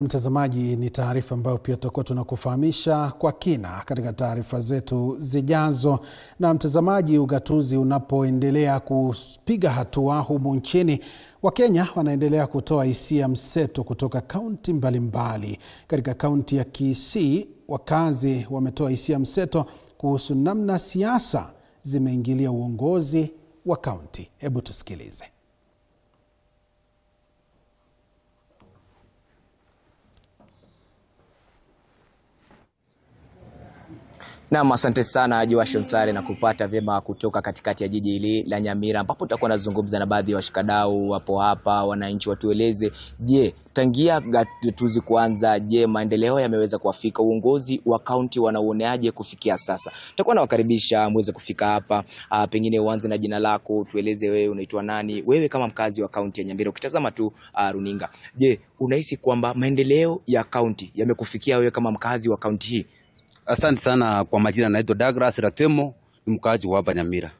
Mtazamaji, ni taarifa ambayo pia tutakuwa tunakufahamisha kwa kina katika taarifa zetu zijazo. Na mtazamaji, ugatuzi unapoendelea kupiga hatua humu nchini, Wakenya wanaendelea kutoa hisia mseto kutoka kaunti mbalimbali. Katika kaunti ya Kisii, wakazi wametoa hisia mseto kuhusu namna siasa zimeingilia uongozi wa kaunti. Hebu tusikilize. Naam, asante sana Joashua Sare na kupata vyema kutoka katikati ya jiji hili la Nyamira, ambapo tutakuwa nazungumza na baadhi ya washikadau wapo hapa. Wananchi watueleze, je, tangia gatuzi kuanza, je, maendeleo yameweza kuwafika? Uongozi wa kaunti wanauoneaje kufikia sasa? Tutakuwa nawakaribisha muweze kufika hapa. Pengine uanze na jina lako, tueleze wewe unaitwa nani, wewe kama mkazi wa kaunti ya Nyamira ukitazama tu runinga. Je, unahisi kwamba maendeleo ya kaunti yamekufikia wewe kama mkazi wa kaunti hii? Asante sana. Kwa majina naitwa Douglas Ratemo, ni mkazi wa hapa Nyamira.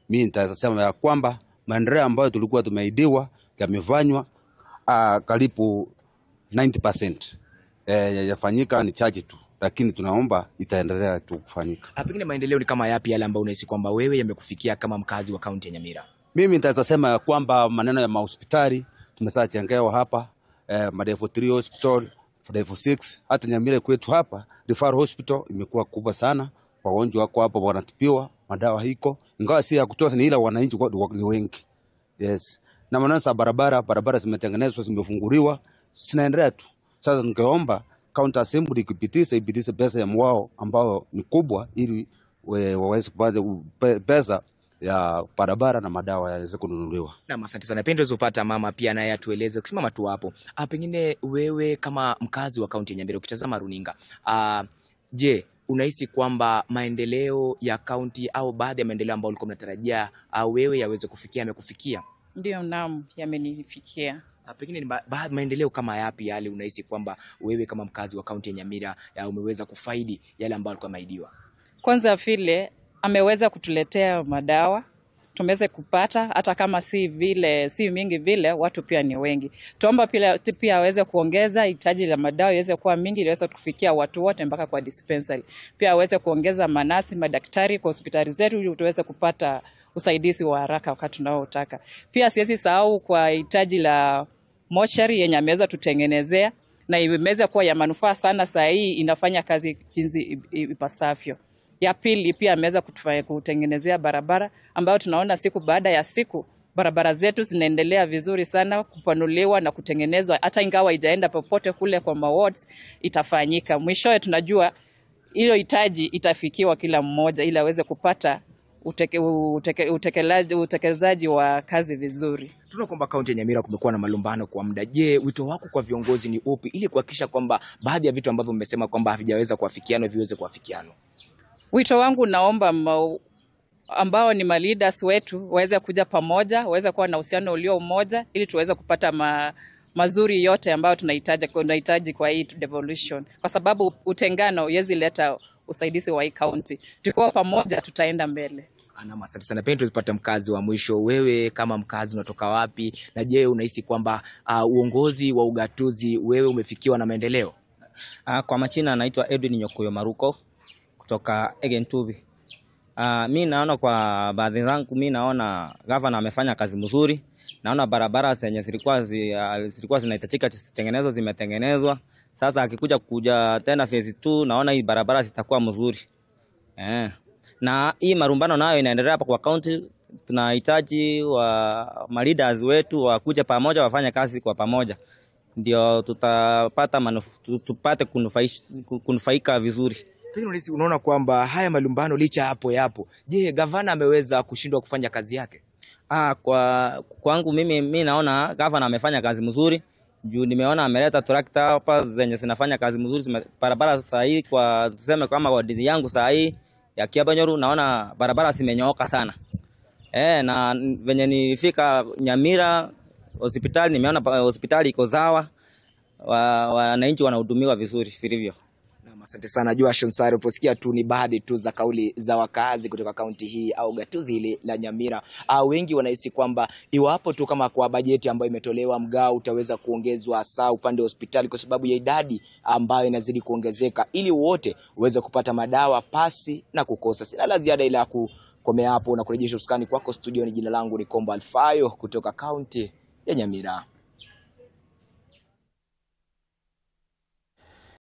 Mimi nitasema ya kwamba maendeleo ambayo tulikuwa tumeidiwa yamefanywa karibu 90%. Yafanyika ni chache tu, lakini tunaomba itaendelea tu kufanyika. Pengine maendeleo ni kama yapi yale ambayo unahisi kwamba wewe yamekufikia kama mkazi wa kaunti ya Nyamira? Mimi nitasema ya kwamba maneno ya mahospitali tumeshajengewa hapa, Madevo 3 Hospital, Level 6, hata Nyamira kwetu hapa referral hospital imekuwa kubwa sana. Wagonjwa wako hapa wanatibiwa, madawa hiko, ingawa si ya kutosha, ni ila wananchi ni wengi. Yes. Na maneno ya barabara zimetengenezwa, zimefunguliwa, zinaendelea tu. Sasa ningeomba county assembly ipitishe pesa ya mwao ambao ni kubwa, ili waweze kupata pesa ya barabara na madawa yaweze kununuliwa. Na asante sana. Pendo zopata mama pia naye atueleze kusimama tu hapo. Pengine wewe kama mkazi wa kaunti ya Nyamira ukitazama runinga, je, unahisi kwamba maendeleo ya kaunti au baadhi ya maendeleo ambayo ulikuwa unatarajia wewe yaweze kufikia yamekufikia? Ndio, naam, yamenifikia. Pengine ni baadhi maendeleo kama yapi yale unahisi kwamba wewe kama mkazi wa kaunti ya Nyamira umeweza kufaidi yale ambayo alikuwa maidiwa? Kwanza vile ameweza kutuletea madawa, tumeweza kupata, hata kama si mingi vile, watu pia ni wengi. Tuomba pia aweze kuongeza hitaji la madawa iweze kuwa mingi, iweze kufikia watu wote mpaka kwa dispensary. Pia aweze kuongeza manasi, madaktari kwa hospitali zetu ili tuweze kupata usaidizi wa haraka wakati tunaotaka. Pia siwezi sahau kwa hitaji la mochari yenye ameweza tutengenezea, na imeweza kuwa ya manufaa sana. Saa hii inafanya kazi jinsi ipasavyo. Ya pili, pia ameweza kutengenezea barabara ambayo tunaona siku baada ya siku barabara zetu zinaendelea vizuri sana kupanuliwa na kutengenezwa, hata ingawa haijaenda popote kule kwa mawards, itafanyika. Mwishowe tunajua hilo hitaji itafikiwa kila mmoja ili aweze kupata utekelezaji wa kazi vizuri. Tunaona kwamba kaunti ya Nyamira kumekuwa na malumbano kwa muda. Je, wito wako kwa viongozi ni upi ili kuhakikisha kwamba baadhi ya vitu ambavyo mmesema kwamba havijaweza kuafikiana viweze kuafikiana? Wito wangu, naomba ambao ni leaders wetu waweze kuja pamoja, waweze kuwa na uhusiano ulio mmoja ili tuweze kupata mazuri yote ambayo tunahitaji kwa hii devolution, kwa sababu utengano haiwezi leta usaidizi wa hii county. Tukiwa pamoja tutaenda mbele. Ana asante sana. Pendo tupata mkazi wa mwisho, wewe kama mkazi unatoka wapi, na je unahisi kwamba uongozi wa ugatuzi wewe umefikiwa na maendeleo? Kwa majina anaitwa Edwin Nyokoyo Maruko kutoka Egentubi. Mimi naona kwa baadhi zangu, mimi naona governor amefanya kazi mzuri. Naona barabara zenye zilikuwa zinahitajika zitengenezwe zimetengenezwa. Sasa akikuja tena phase 2, naona hii barabara zitakuwa mzuri. Na hii marumbano nayo inaendelea hapa kwa county. Tunahitaji wa leaders wetu wakuja pamoja, wafanye kazi kwa pamoja, ndio tupate kunufaika vizuri. Pengine unaona kwamba haya malumbano licha yapo, je, gavana ameweza kushindwa kufanya kazi yake? Kwangu mimi naona gavana amefanya kazi mzuri. Juu nimeona ameleta tractor hapa zenye zinafanya kazi mzuri. Barabara saa hii kwa tuseme kama wadi yangu saa hii ya Kiabanyoru, naona barabara zimenyooka sana. Na venye nilifika Nyamira hospitali, nimeona hospitali iko sawa, wananchi wanahudumiwa vizuri vilivyo. Asante sana Joashon Sare. Uposikia tu ni baadhi tu za kauli za wakazi kutoka kaunti hii au gatuzi hili la Nyamira. Wengi wanahisi kwamba iwapo tu kama kwa bajeti ambayo imetolewa mgao utaweza kuongezwa hasa upande wa hospitali kwa sababu ya idadi ambayo inazidi kuongezeka ili wote uweze kupata madawa pasi na kukosa. Sina la ziada ila kukomea hapo na kurejesha usukani kwako studio. Ni jina langu ni Kombo Alfayo kutoka kaunti ya Nyamira.